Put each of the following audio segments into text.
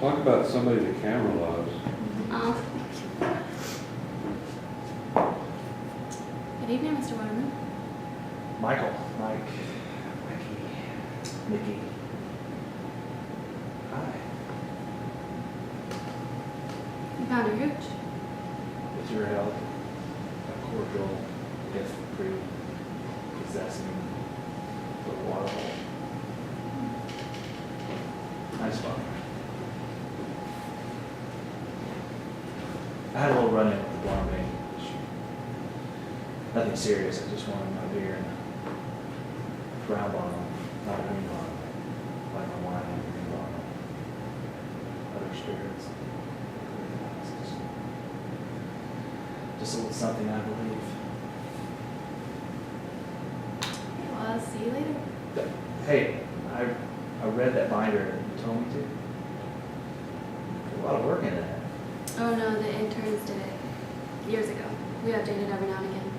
Talk about somebody the camera loves. Oh. Good evening, Mr. Waterman. Michael, Mike, Mikey, Mickey. Hi. You found a hooch. With your help, a cordial, if prepossessing the water hole. Nice fun. I had a little run-in with the blonde lady. Nothing serious. I just wanted my beer and a brown bottle, not a green bottle, like my wine and a green bottle. Other spirits. Just a little something, I believe. Okay, well, I'll see you later. Hey, I read that binder you told me to. There's a lot of work in that. Oh no, the interns did it years ago. We update it every now and again.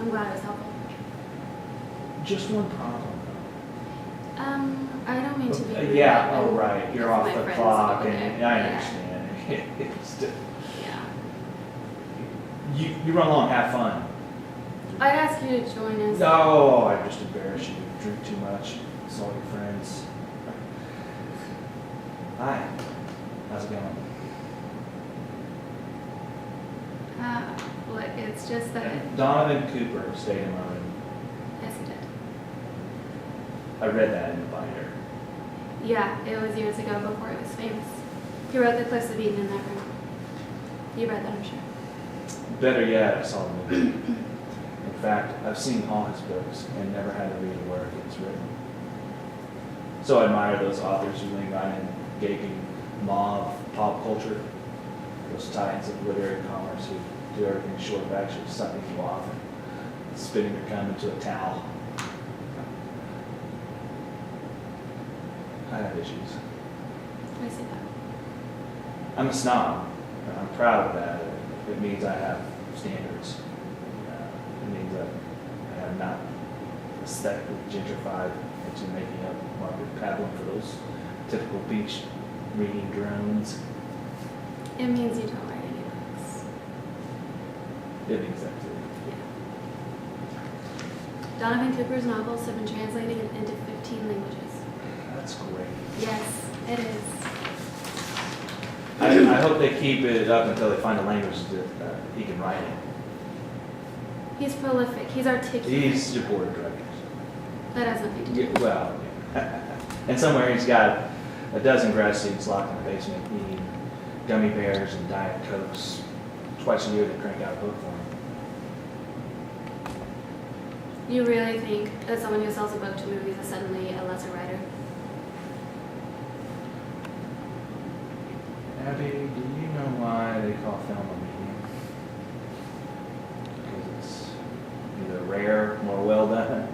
I'm glad it was helpful. Just one problem. I don't mean to be rude. Yeah, oh right, you're That's off my the friends clock over and there. I Yeah. understand. It's just, Yeah. you run along, have fun. I'd ask you to join us. No, I just embarrass you. Drink too much. Insult your friends. Hi. How's it going? Look, it's just that. Donovan Cooper stayed in my room. Yes, he did. I read that in the binder. Yeah, it was years ago before it was famous. He wrote the Cliffs of Eden in that room. You read that, I'm sure. Better yet, I saw the movie. In fact, I've seen all his books and never had to read a word that was written. So I admire those authors who lean on in gaping maw of pop culture, those titans of literary commerce who do everything short of actually sucking you off and spitting your cum into a towel. I have issues. I see that. I'm a snob, and I'm proud of that. It means I have standards. It means that I have not aesthetically gentrified into making up Margaret Pablin for those typical beach reading drones. It means you don't write any books. It means that too. Yeah. Donovan Cooper's novels have been translated into 15 languages. That's great. Yes, it is. I hope they keep it up until they find a language that he can write in. He's prolific. He's articulate. He's your board of directors. That has nothing to do Yeah, with it. well, and somewhere he's got a dozen grad students locked in the basement eating gummy bears and Diet Cokes. Twice a year they crank out a book for him. You really think that someone who sells a book to movies is suddenly a lesser writer? Abby, do you know why they call film a medium? Because it's either rare, more well done.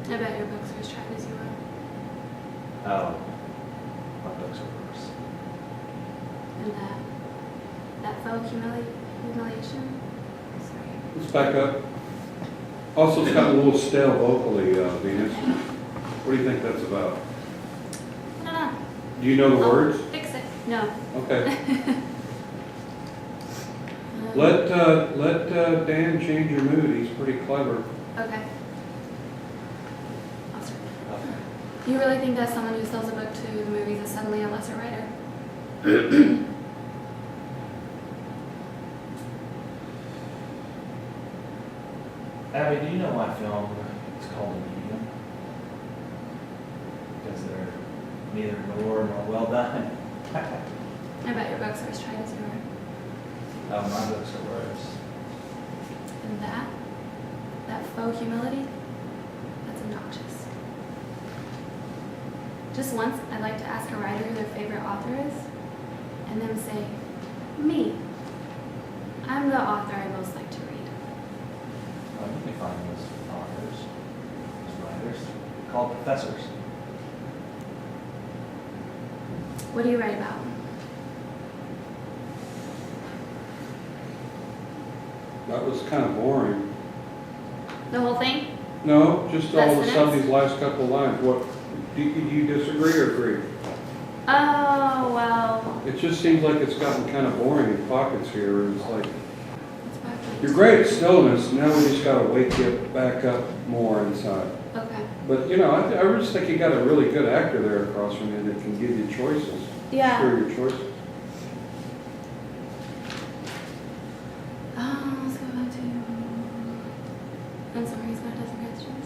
I bet your books are as tried as you are. Oh, my books are worse. And that faux humiliation? Sorry. Let's back up. Also, it's got a little stale vocally, Venus. What do you think that's about? No, no. Do you know the I'll words? Fix it. No. Okay. Let Dan change your mood. He's pretty clever. Okay. I'll start. Okay. You really think that someone who sells a book to the movies is suddenly a lesser writer? Abby, do you know why film is called a medium? Because they're neither nor well done. I bet your books are as tried as you are. Oh, my books are worse. And that faux humility, that's obnoxious. Just once, I'd like to ask a writer who their favorite author is, and then say, me. I'm the author I most like to read. Well, you can find those authors, those writers, called professors. What do you write about? That was kind of boring. The whole thing? No, just all of a Less sudden minutes? these last couple of lines, what, do you disagree or agree? Oh, well, It just seems like it's gotten kind of boring in pockets here, and it's like, it's backwards. you're great at stillness, now we just gotta wake you back up more inside. Okay. But, you know, I just think you got a really good actor there across from you that can give you choices. Yeah. Sure, your choices. Let's go back to. I'm sorry, he's got a dozen questions.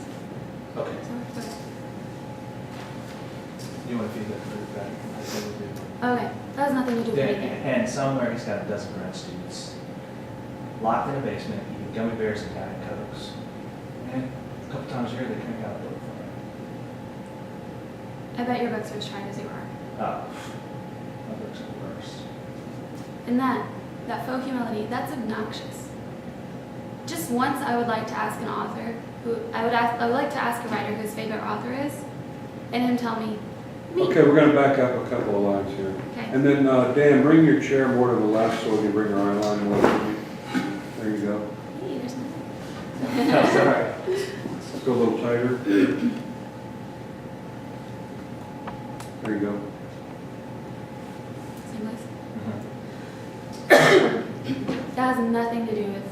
Okay. Sorry, go ahead. You want to feed that fruit back? I said we do. Okay, that has nothing to do with Yeah, anything. and somewhere he's got a dozen grad students locked in a basement eating gummy bears and Diet Cokes. And a couple times a year they crank out a book for I bet your books are as tried as you are. it. Oh, my books are the worst. And that faux humility, that's obnoxious. Just once I would like to ask an author I would like to ask a writer whose favorite author is, and him tell me. Okay, we're gonna back up a couple of lines here. Okay. And then, Dan, bring your chair more to the left so we can bring our eye line more to me. There you go. Hey, there's nothing. No, sorry. Let's go a little tighter. There you go. Same place. That has nothing to do with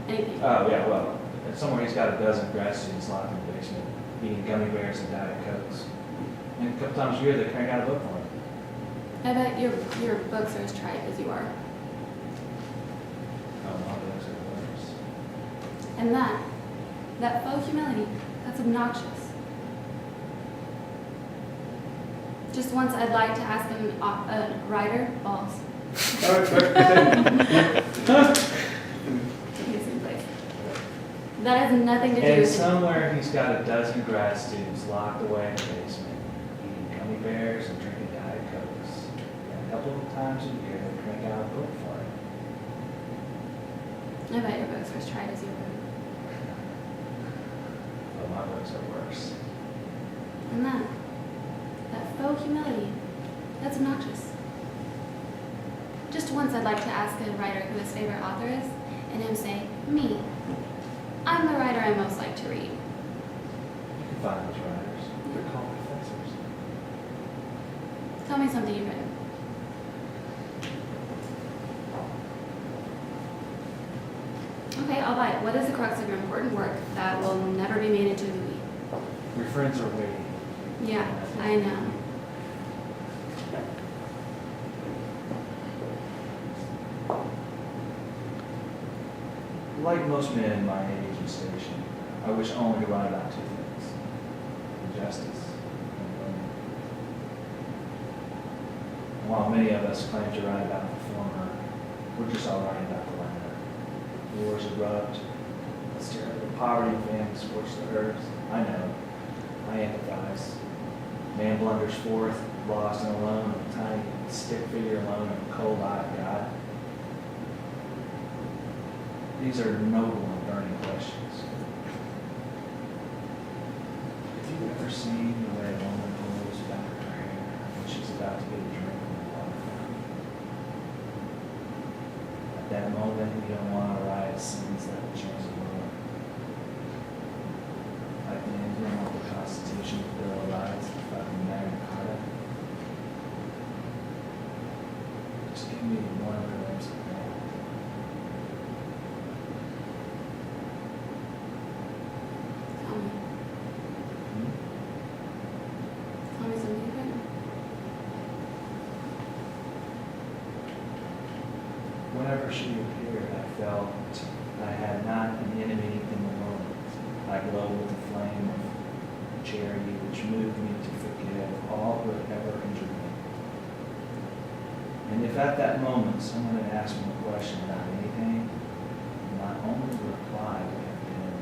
anything. Oh, yeah, well, somewhere he's got a dozen grad students locked in the basement eating gummy bears and Diet Cokes. And a couple times a year they crank out a book for him. I bet your books are as tried as you are. Oh, my books are the worst. And that faux humility, that's obnoxious. Just once I'd like to ask a writer, balls. All right, back to Same place. That has nothing to do And with somewhere he's got a dozen grad students locked away in the basement, eating gummy bears and drinking Diet Cokes. And a couple of times a year, they crank out a book for him. I bet your books are as tried as you are. But my books are worse. And that faux humility, that's obnoxious. Just once I'd like to ask a writer who his favorite author is, and him say, me. I'm the writer I most like to read. You can find those writers. They're called professors. Tell me something you've written. Okay, I'll buy it. What is the crux of your important work that will never be made into a movie? Your friends are waiting. Yeah, I know. Like most men in my age and station, I wish only to write about two things: justice and women. While many of us claim to write about the former, we're just all writing about the latter. Wars erupt, the poverty and famine scorch the earth. I know, I empathize. Man blunders forth, lost and alone, a tiny stick figure alone in a cold-eyed God. These are noble and burning questions. Have you ever seen the way a woman holds back her hair when she's about to get a drink from the water fountain? At that moment, you don't want to write scenes that will change the world. Like the ending of the Constitution, the Bill of Rights, the fucking Magna Carta. Just give me one glimpse of that. Tell me. Tell me something you've written. Whenever she appeared, I felt I had not an enemy in the world. I glowed with the flame of charity which moved me to forgive all who had ever injured me. And if at that moment someone had asked me a question about anything, my only reply would have been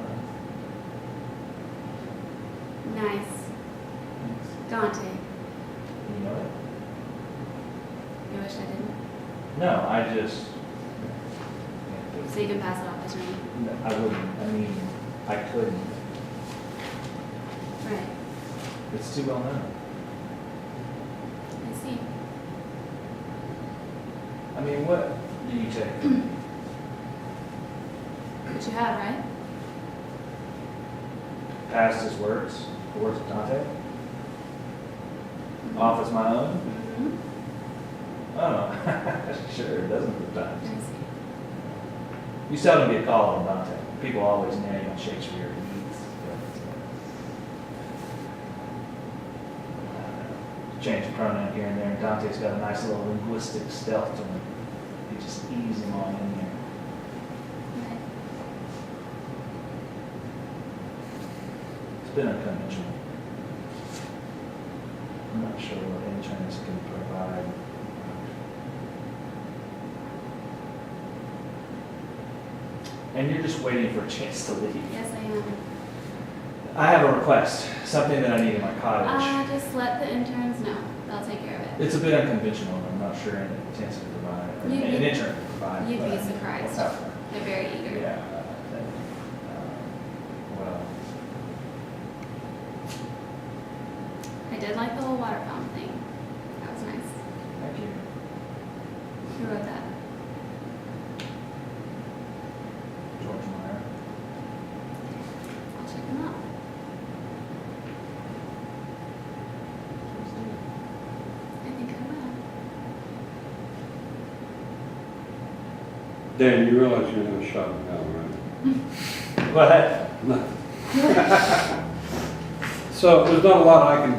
love. Nice. Thanks. Daunting. You know it? You wish I didn't. No, I just. So you can pass it off as written. I wouldn't. I mean, I couldn't. Right. It's too well known. I see. I mean, what do you take from me? But you have, right? past his works, the works of Dante? Off as my own? Mhm. Oh, sure, dozens of times. I see. You seldom get called on Dante. People always name on Shakespeare. Change a pronoun here and there, and Dante's got a nice little linguistic stealth to him. You just ease him on in there. Okay. It's been unconventional. I'm not sure what interns can provide. And you're just waiting for a chance to leave. Yes, I am. I have a request, something that I need in my cottage. Just let the interns know. They'll take care of it. It's a bit unconventional, I'm not sure an chance to provide, or You'd an be- intern to provide. You'd but be I mean, surprised. what's out there? They're very eager. Yeah. Well, I did like the whole water fountain thing. That was nice. thank you. Who wrote that? George Meyer. I'll check them out. I think I will. Dan, you realize you're gonna shut it down, What? right? So there's not a lot I can do